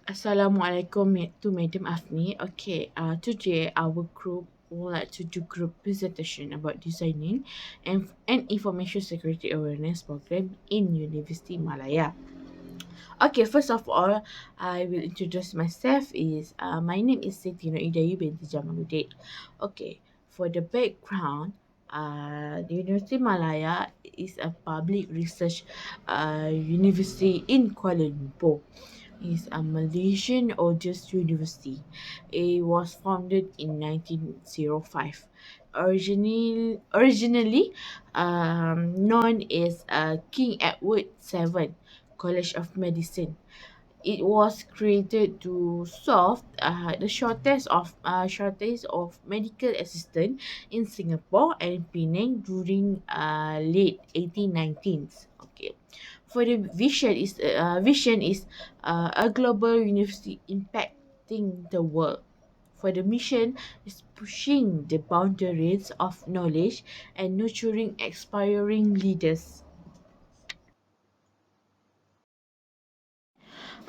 Assalamualaikum to Madam Afni. Okay, today our group would like to do group presentation about designing and information security awareness program in University Malaya. Okay, first of all, I will introduce myself. My name is SITI IDAYU binti JAMALUDIN. Okay, for the background, the University Malaya is a public research university in Kuala Lumpur. It's a Malaysian Audios University. It was founded in 1905. Originally known as King Edward VII College of Medicine. It was created to solve the shortage of medical assistant in Singapore and Penang during late 1819s. Okay, for the vision is a global university impacting the world. For the mission is pushing the boundaries of knowledge and nurturing aspiring leaders.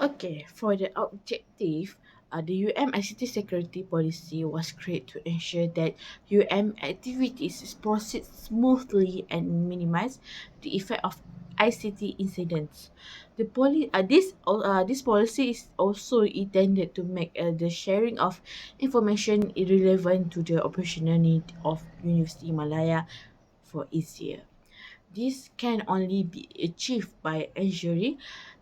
Okay, for the objective, the UM security policy was created to ensure that UM activities proceed smoothly and minimize the effect of ICT incidents. This policy is also intended to make the sharing of information irrelevant to the operational need of University Malaya for easier. This can only be achieved by ensuring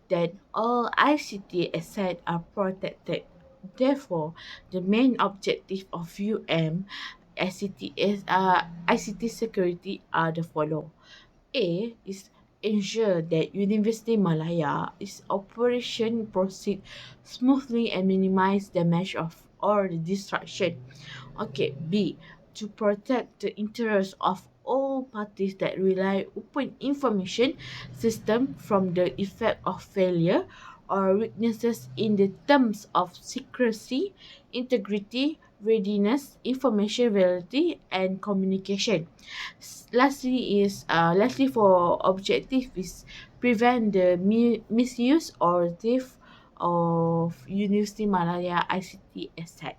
that all ICT assets are protected. Therefore, the main objective of ICT security are the following. A is ensure that University Malaya is operation proceed smoothly and minimize damage of or the destruction. Okay, B to protect the interests of all parties that rely upon information system from the effect of failure or weaknesses in the terms of secrecy, integrity, readiness, information validity, and communication. Lastly for objective is prevent the misuse or theft of University Malaya ICT asset.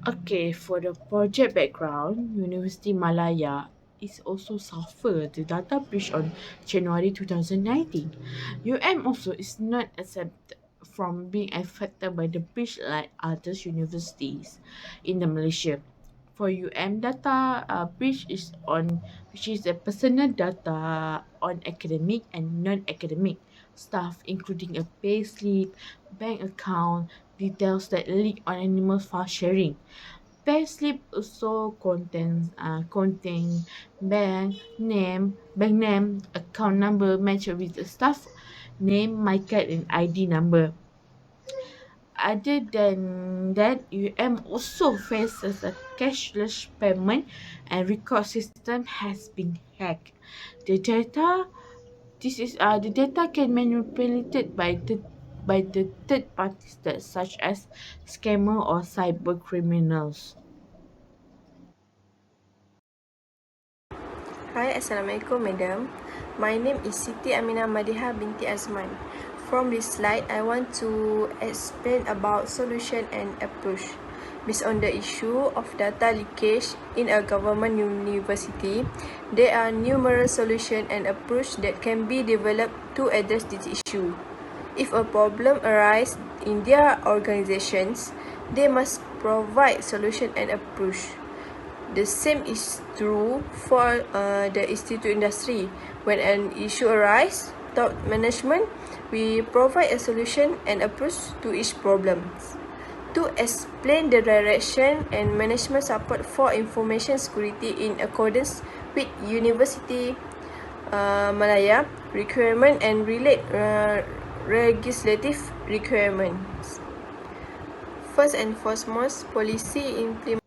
Okay, for the project background, University Malaya is also suffered the data breach on January 2019. UM also is not exempt from being affected by the breach like other universities in the Malaysia. For UM data breach is on which is the personal data on academic and non-academic staff, including a pay slip, bank account, details that leak on animal file sharing. Payslip also contain bank name, account number matched with the staff name, MyCard, and ID number. Other than that, UM also faces a cashless payment and record system has been hacked. The data the data can manipulated by the third parties that such as scammer or cyber criminals. Hi, Assalamualaikum, Madam. My name is Siti Aminah MADIHAH binti AZMAN. From this slide, I want to explain about solution and approach. Based on the issue of data leakage in a government university, there are numerous solutions and approach that can be developed to address this issue. If a problem arises in their organizations, they must provide solution and approach. The same is true for the institute industry. When an issue arises, top management, we provide a solution and approach to each problem. To explain the direction and management support for information security in accordance with University Malaya requirement and relate legislative requirements. First and foremost, policy implementation.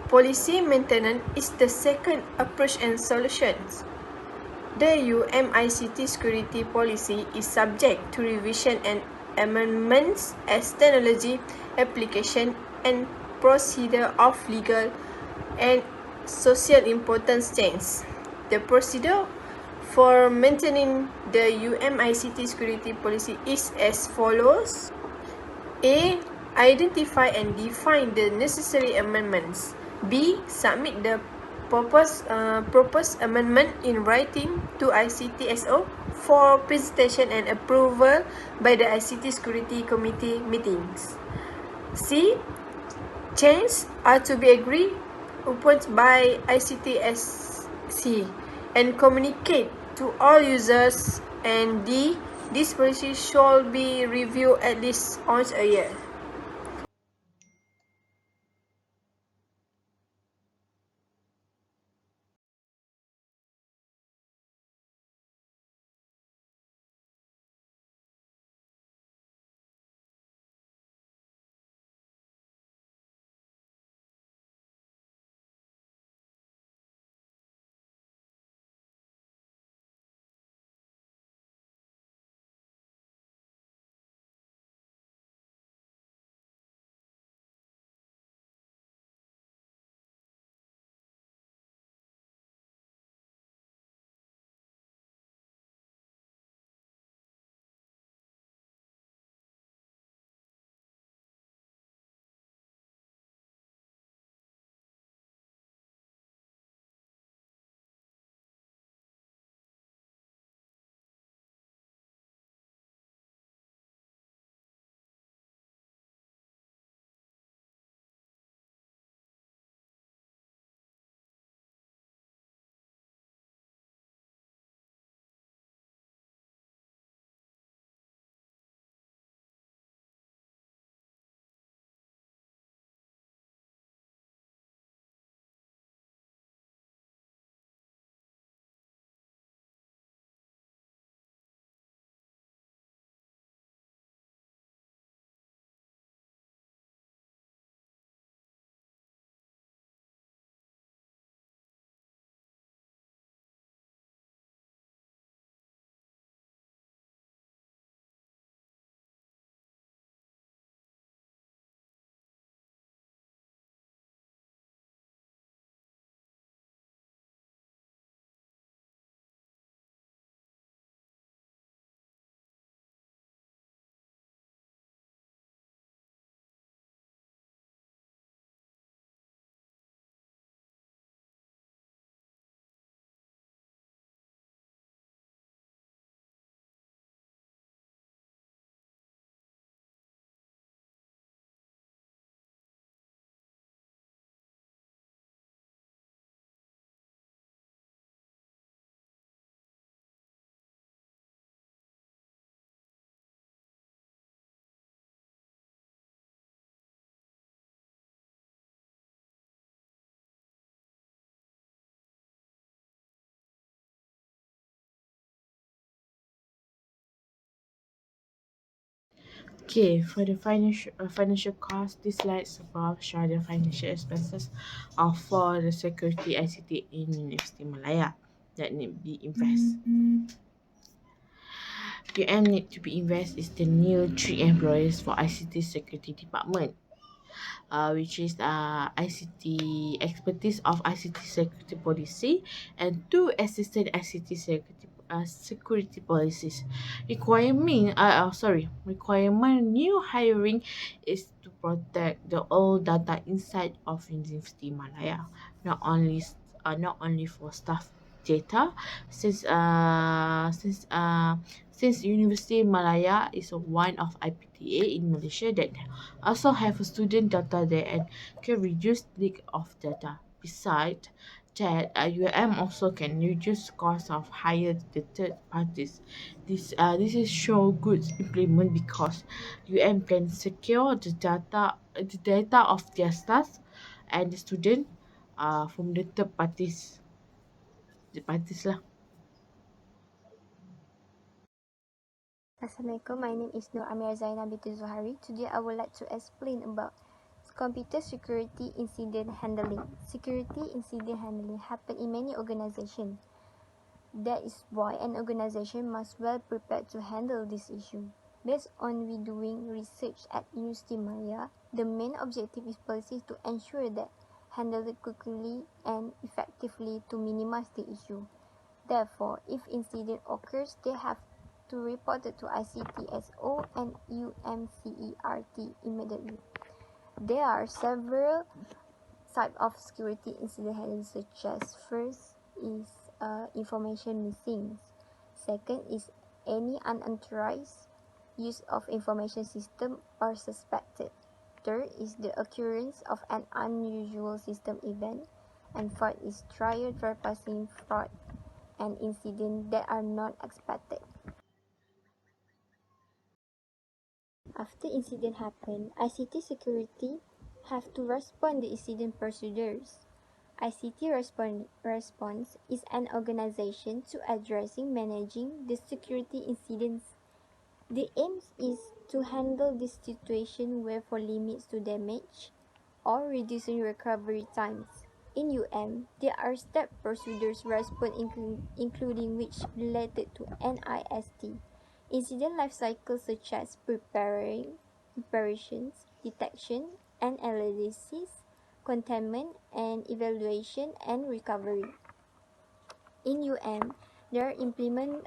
Policy maintenance is the second approach and solutions. The UMICT security policy is subject to revision and amendments as technology, application, and procedure of legal and social importance change. The procedure for maintaining the UMICT security policy is as follows. A. Identify and define the necessary amendments. B. Submit the proposed amendment in writing to ICTSO for presentation and approval by the ICT Security Committee meetings. C. Changes are to be agreed upon by ICTSC and communicate to all users. And D. This policy should be reviewed at least once a year. Okay, for the financial cost, these slides above show the financial expenses for the security ICT in University Malaya that need be invest. UM need to be invest is the new 3 employees for ICT security department, which is ICT expertise of ICT security policy and 2 assistant ICT security policies. Requirement new hiring is to protect the all data inside of University Malaya, not only for staff data, since University Malaya is one of IPTA in Malaysia that also have a student data there and can reduce leak of data. Besides that, UM also can reduce cost of hire the third parties. This is show good implement because UM can secure the data of their staff and the student from the third parties. The parties lah. Assalamualaikum, my name is AMIRAH Binti ZULHARI. Today I would like to explain about Computer security incident handling. Security incident handling happen in many organizations. That is why an organization must well prepared to handle this issue. Based on we doing research at University Malaya, the main objective is policies to ensure that handled quickly and effectively to minimize the issue. Therefore, if incident occurs, they have to report it to ICTSO and UMCERT immediately. There are several types of security incident handling, such as first is information missing. Second is any unauthorized use of information system or suspected. Third is the occurrence of an unusual system event. And fourth is trial bypassing fraud and incidents that are not expected. After incident happen, ICT security have to respond the incident procedures. ICT response is an organization to addressing managing the security incidents. The aim is to handle this situation where for limits to damage or reducing recovery times. In there are step procedures response including which related to NIST. Incident life cycles such as preparations, detection and analysis, containment and evaluation and recovery. In there are implement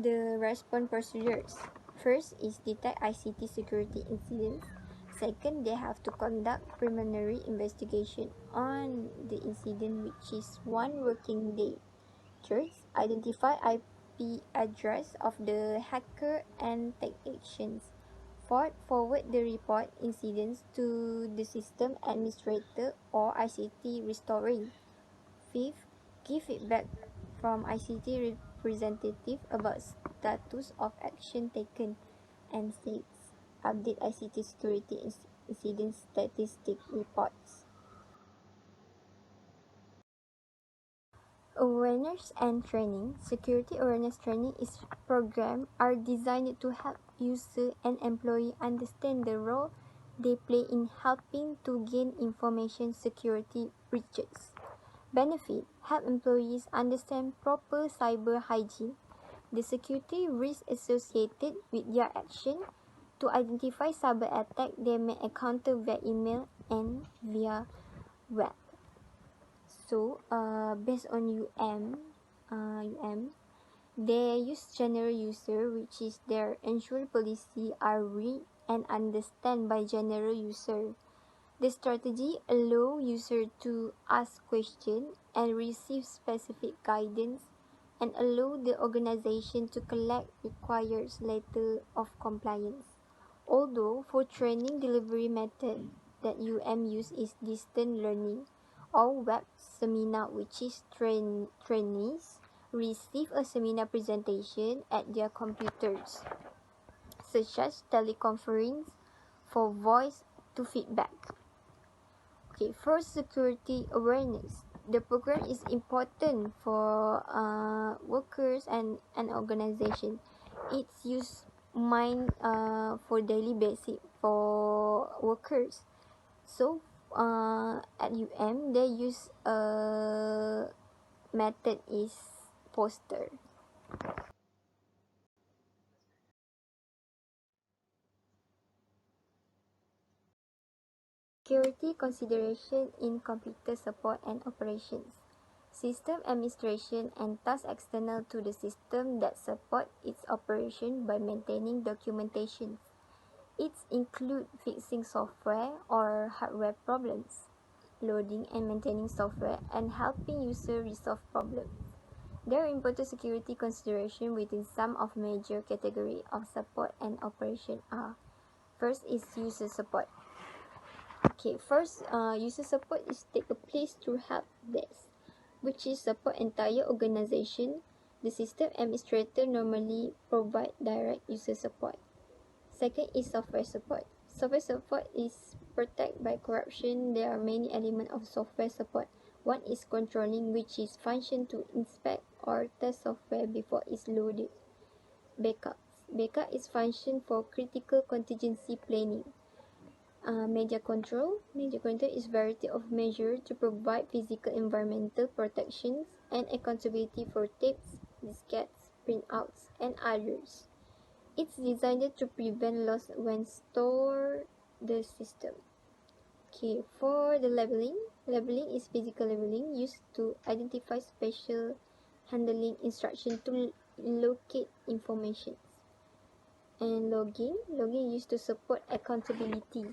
the response procedures. First is detect ICT security incidents. Second, they have to conduct preliminary investigation on the incident, which is 1 working day. Third, identify IP address of the hacker and take actions. Fourth, forward the report incidents to the system administrator or ICT restoring. Fifth, give feedback from ICT representative about status of action taken. And sixth, update ICT security incident statistic reports. Awareness and training. Security awareness training is program are designed to help user and employee understand the role they play in helping to gain information security breaches. Benefit: help employees understand proper cyber hygiene, the security risks associated with their action, to identify cyber attack they may encounter via email and via web. So, based on they use general user, which is their ensure policy are read and understand by general user. The strategy allow user to ask questions and receive specific guidance and allow the organization to collect required letter of compliance. Although for training delivery method that use is distant learning or web seminar, which is trainees receive a seminar presentation at their computers, such as teleconference for voice to feedback. Okay, first, security awareness. The program is important for workers and an organization. It's used for daily basis for workers. So at they use method is poster. Security consideration in computer support and operations. System administration and tasks external to the system that support its operation by maintaining documentation. It includes fixing software or hardware problems, loading and maintaining software, and helping users resolve problems. There are important security considerations within some of major categories of support and operation are. First is user support. Okay, first, user support is take a place through help desk, which is support entire organization. The system administrator normally provide direct user support. Second is software support. Software support is protected by corruption. There are many elements of software support. One is controlling, which is function to inspect or test software before it's loaded. Backups. Backup is function for critical contingency planning. Media control. Media control is variety of measures to provide physical environmental protections and accountability for tapes, diskettes, printouts, and others. It's designed to prevent loss when stored the system. Okay, for the labeling. Labeling is physical labeling used to identify special handling instruction to locate information. And logging. Logging used to support accountability.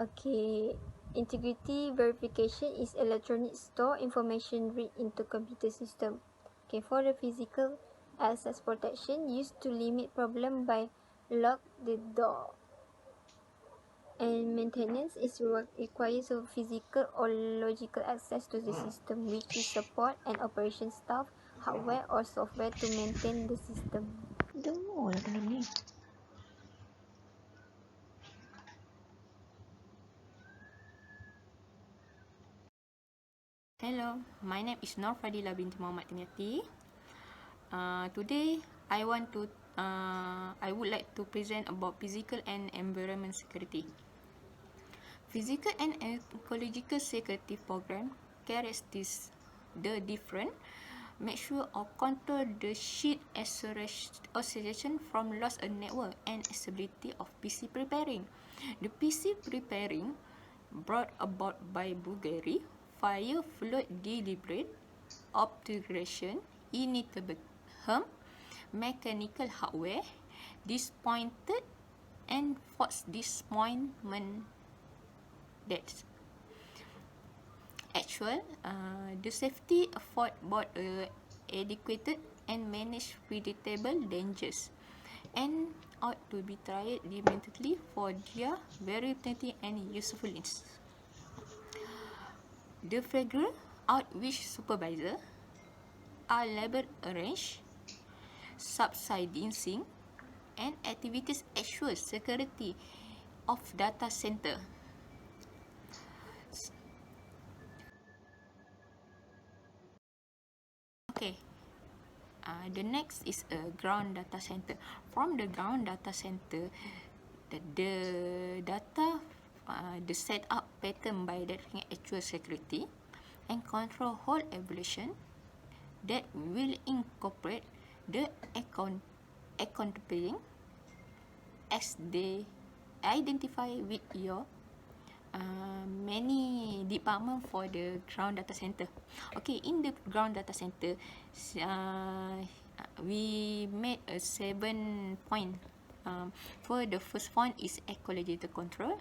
Okay, integrity verification is electronic store information read into computer system. Okay, for the physical access protection used to limit problem by lock the door. And maintenance is requires of physical or logical access to the system, which is support and operation staff, hardware or software to maintain the system. Dengar lah dalam ni. Hello, my name is NURFADHILAH binti Muhammad TIMYATI. Today, I would like to present about physical and environment security. Physical and ecological security program carries the different make sure or control the sheet oscillation from loss of network and stability of PC preparing. The PC preparing brought about by Bulgaria, fire flood deliberate, obturation, inevitable harm, mechanical hardware, disappointed, and forced disappointment. That's actual. The safety afford both adequate and manage predictable dangers, and ought to be tried immediately for their variety and usefulness. The figure out which supervisor are labor arranged, subsidizing, and activities assure security of data center. Okay. The next is a ground data center. From the ground data center, the data, the setup pattern by the actual security and control whole evolution that will incorporate the accountability as they identify with your many department for the ground data center. Okay, in the ground data center, we made a 7 point. For the first point is ecological control.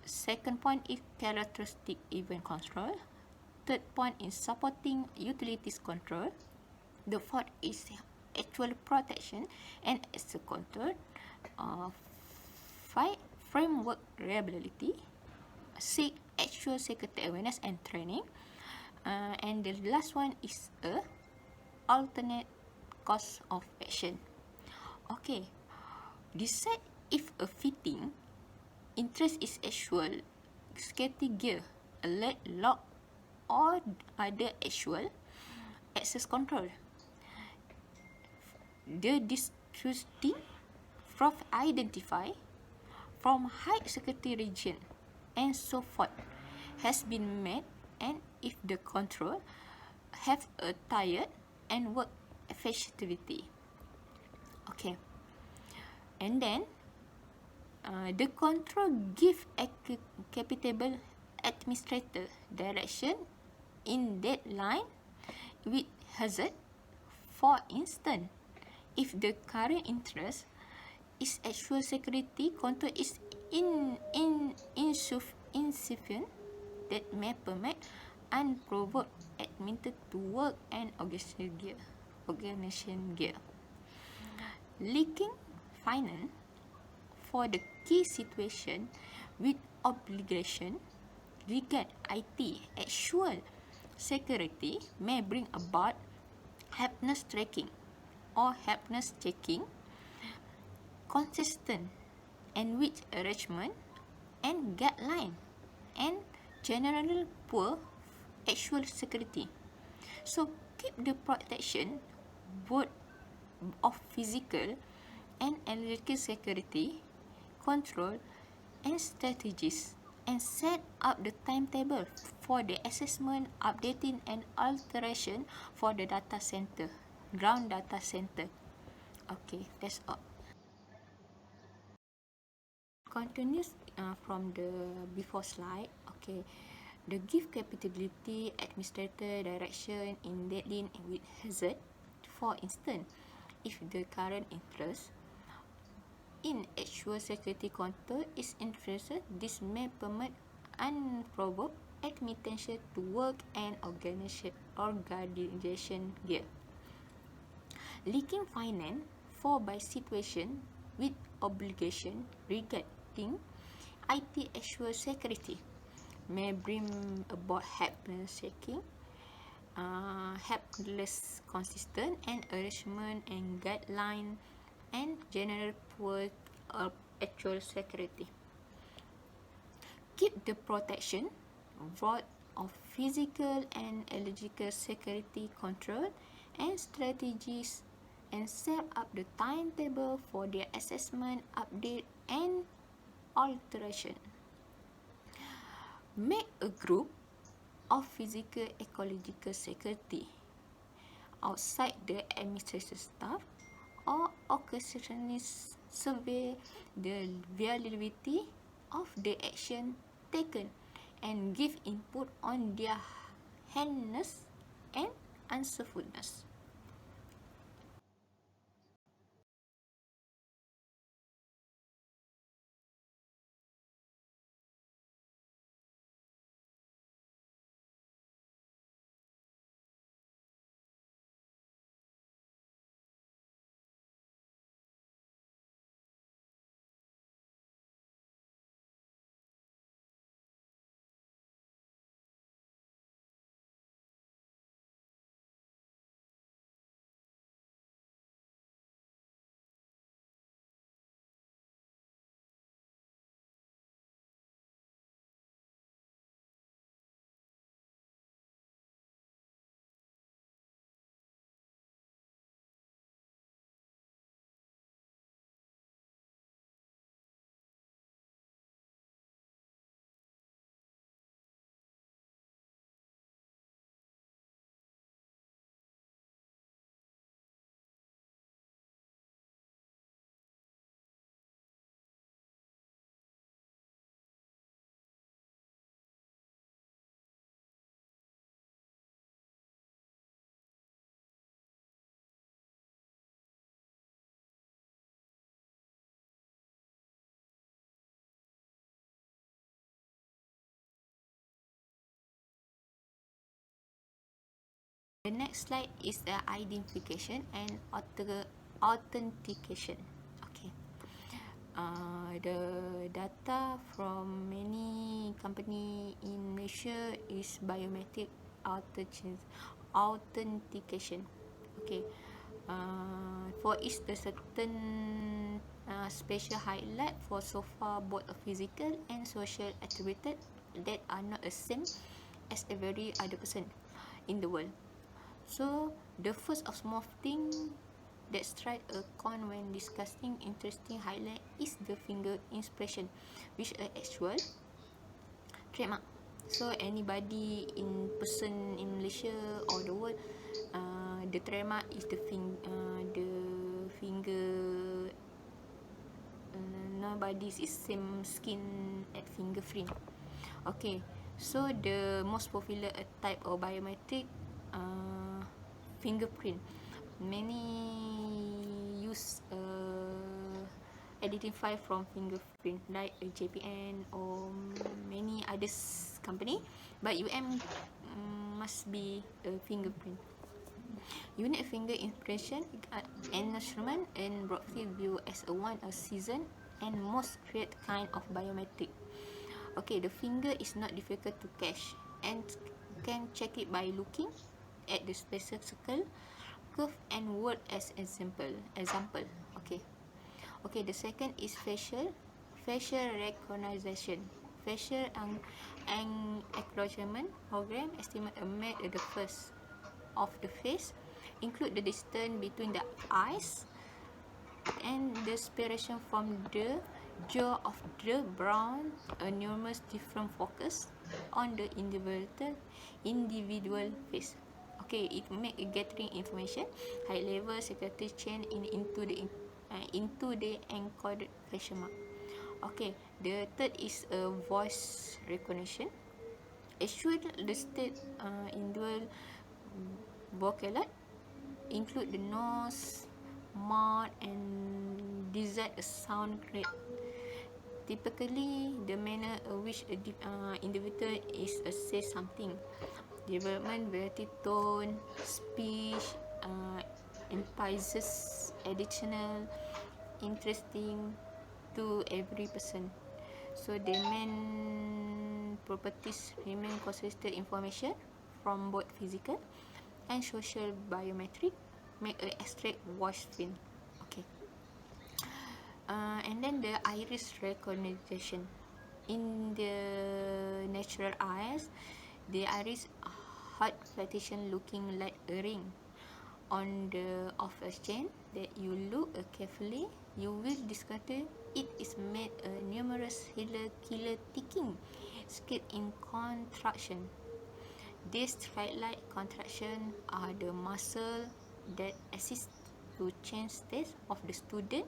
Second point is characteristic event control. Third point is supporting utilities control. The fourth is actual protection and access control. 5 framework reliability. 6 actual security awareness and training. And the last one is a alternate course of action. Okay, decide if a fitting interest is actual security gear, alert, lock, or other actual access control. The distributing from identify from high security region and so forth has been made, and if the control have a tired and work effectively. Okay, and then the control give a capable administrator direction in deadline with hazard. For instance, if the current interest is actual security control is insufficient, that may permit unprovoked admitted to work and organization gear. Leaking finance for the key situation with obligation regard IT actual security may bring about happiness tracking or happiness checking consistent and with arrangement and guideline and general poor actual security. So keep the protection both of physical and electrical security control and strategies, and set up the timetable for the assessment, updating, and alteration for the data center, ground data center. Okay, that's all. Continues from the before slide. Okay, the give capability administrator direction in deadline with hazard. For instance, if the current interest in actual security control is interested, this may permit unprovoked admittance to work and organization gear. Leaking finance for by situation with obligation regarding IT actual security may bring about helpless consistent and arrangement and guideline and general poor of actual security. Keep the protection broad of physical and ecological security control and strategies, and set up the timetable for their assessment, update, and alteration. Make a group of physical ecological security outside the administration staff, or occasionally survey the validity of the action taken and give input on their heinous and unsuitfulness. The next slide is the identification and authentication. Okay. The data from many company in Malaysia is biometric authentication. Okay. For each the certain special highlight for so far both a physical and social attributed that are not the same as every other person in the world. So the first of small thing that strike a con when discussing interesting highlight is the finger impression, which are actual trademark. So anybody in person in Malaysia or the world, the trademark is the finger. Nobody's is same skin at fingerprint. Okay, so the most popular type of biometric fingerprint. Many use identify from fingerprint like a JPN or many others company, but must be a fingerprint. Unique finger impression instrument and broadly view as a season and most create kind of biometric. Okay, the finger is not difficult to catch and can check it by looking at the specific circle, curve, and word as example. Okay. Okay, the second is facial recognition. Facial and acknowledgement program estimate a made at the first of the face, include the distance between the eyes and the separation from the jaw of the brown, a numerous different focus on the individual face. Okay, it make a gathering information, high level security chain into the encoded question mark. Okay, the third is a voice recognition. Assured the state in dual vocalate include the nose, mouth, and desired sound rate. Typically, the manner in which individual is say something, development, variety, tone, speech, emphasizes additional, interesting to every person. So the main properties remain consistent information from both physical and social biometric make a extract voice print. Okay. And then the iris recognition. In the natural eyes, the iris heart flattition looking like a ring. On the of a chain that you look carefully, you will discover it is made a numerous killer ticking skid in contraction. These thread-like contractions are the muscle that assist to change state of the student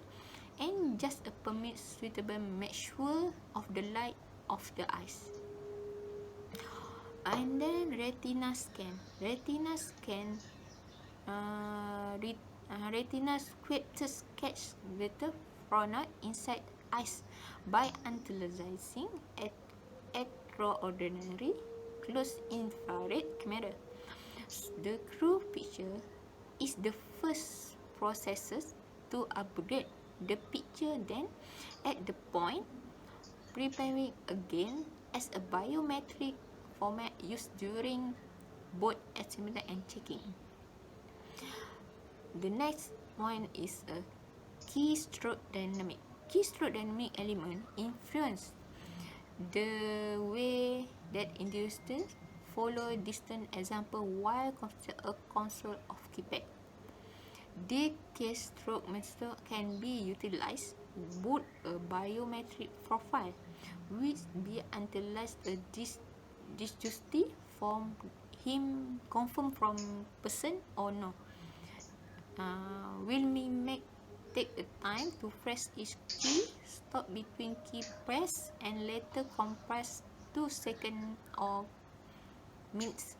and just permit suitable mixture of the light of the eyes. And then retina scan. Retina scripts catch the frontal inside eyes by utilizing extraordinary close infrared camera. The crew picture is the first processes to upgrade the picture, then at the point preparing again as a biometric format used during both assessment and checking. The next one is a keystroke dynamic. Keystroke dynamic element influence the way that individuals follow distant example while construct a console of keypad. The keystroke method can be utilized both a biometric profile which be utilized a disjunctive from him confirm from person or no. Will me make take a time to press each key, stop between key press, and later compress 2 seconds or minutes.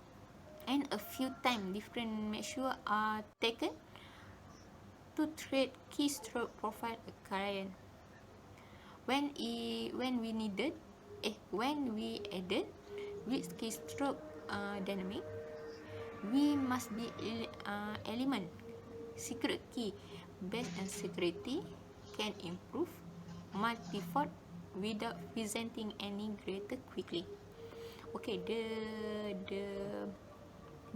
And a few times different measures are taken to trade keystroke profile a client. When we added with keystroke dynamic, we must be element secret key based on security can improve multi-fault without presenting any greater quickly. Okay,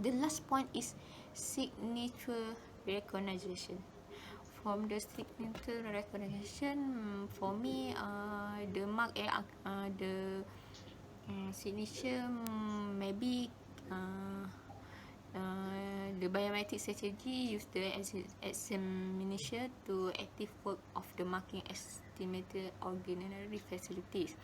the last point is signature recognition. From the signature recognition, for me, the mark the signature maybe the biometric strategy use the examination to active work of the marking estimated ordinary facilities.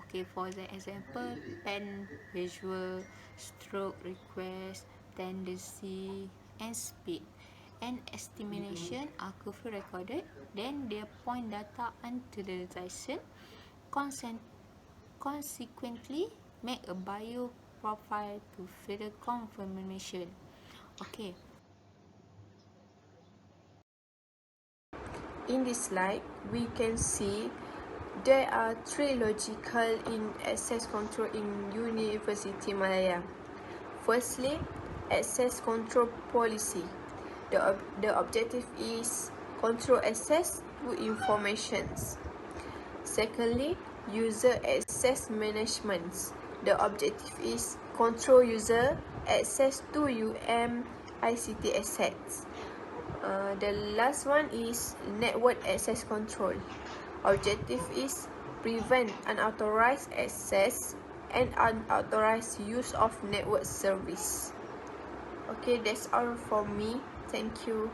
Okay, for the example, pen visual, stroke request, tendency, and speed. And estimation are carefully recorded, then their point data utilization consequently make a bio profile to further confirmation. Okay. In this slide, we can see there are 3 logical in access control in University Malaya. Firstly, access control policy. The objective is control access to informations. Secondly, user access management. The objective is control user access to ICT assets. The last one is network access control. Objective is prevent unauthorized access and unauthorized use of network service. Okay, that's all for me. Thank you.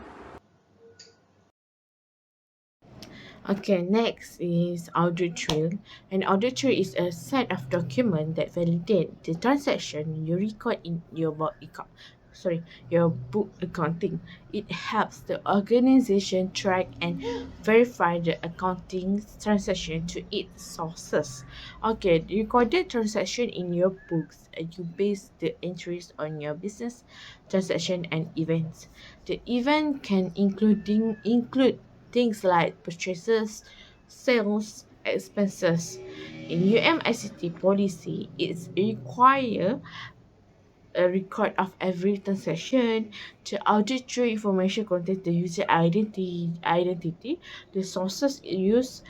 Okay, next is audit trail. An audit trail is a set of documents that validate the transaction you record in your your book accounting. It helps the organization track and verify the accounting transaction to its sources. Okay, the recorded transaction in your books, you base the entries on your business transaction and events. The event can include things like purchases, sales, expenses. In UMICT policy, it's require a record of every transaction. To audit through information contains the user identity, the sources used,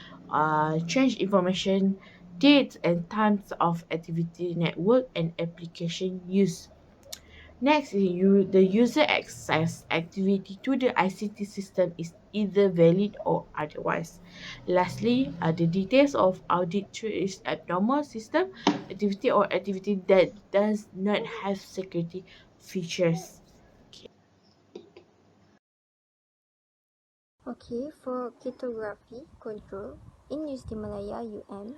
change information, dates and times of activity, network and application use. Next, the user access activity to the ICT system is either valid or otherwise. Lastly, the details of audit is abnormal system activity or activity that does not have security features. Okay, for cryptography control, in UST Malaya UM,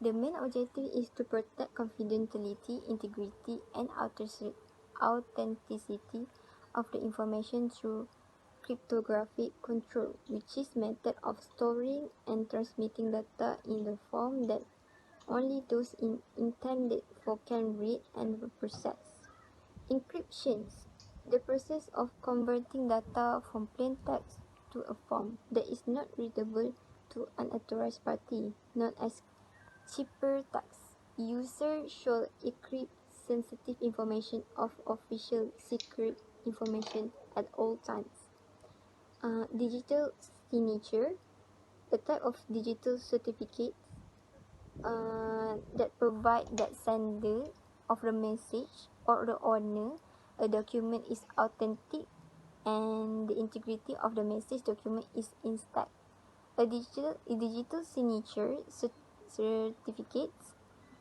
the main objective is to protect confidentiality, integrity, and authenticity of the information through cryptographic control, which is method of storing and transmitting data in the form that only those intended for can read and process. Encryptions, the process of converting data from plain text to a form that is not readable to an authorized party, known as ciphertext. Users should encrypt sensitive information of official secret information at all times. Digital signature, a type of digital certificate that provide that sender of the message or the owner a document is authentic and the integrity of the message document is intact. A digital signature certificates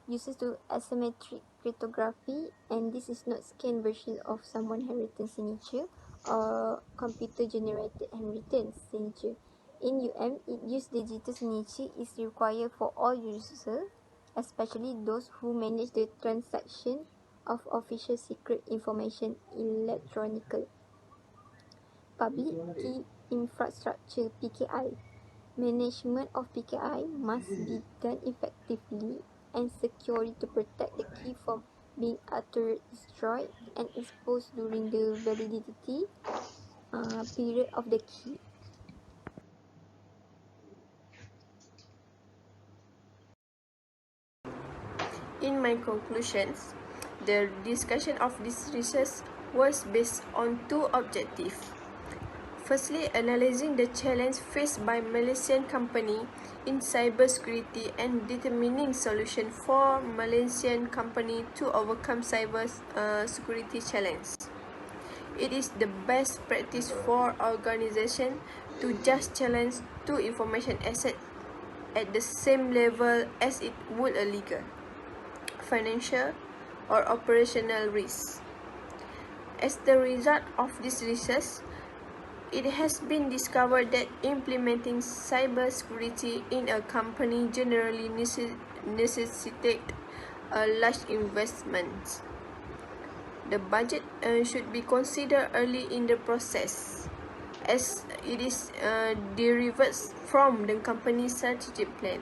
uses to asymmetric cryptography, and this is not scanned version of someone handwritten signature or computer generated handwritten signature. In UM, it use digital signature is required for all users, especially those who manage the transaction of official secret information electronically. Public Key Infrastructure (PKI). Management of PKI must be done effectively and securely to protect the key from being utterly destroyed and exposed during the validity period of the key. In my conclusions, the discussion of this research was based on two objectives. Firstly, analyzing the challenge faced by Malaysian company in cybersecurity and determining solution for Malaysian company to overcome cyber security challenge. It is the best practice for organization to just challenge two information assets at the same level as it would a legal, financial, or operational risk. As the result of this research, it has been discovered that implementing cybersecurity in a company generally necessitates a large investment. The budget should be considered early in the process, as it is derived from the company's strategic plan.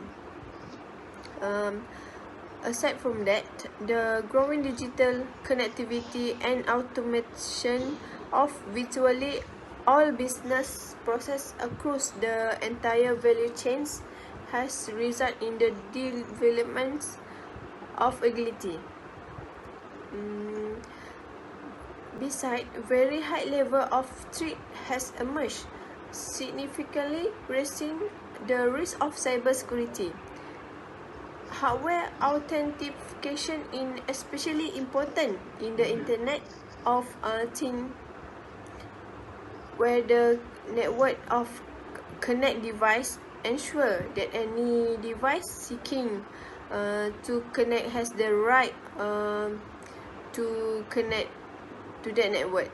Aside from that, the growing digital connectivity and automation of virtually all business processes across the entire value chains has resulted in the development of agility. Besides, very high level of threat has emerged, significantly raising the risk of cybersecurity. Hardware authentication is especially important in the Internet of Things, where the network of connect device ensure that any device seeking to connect has the right to connect to that network.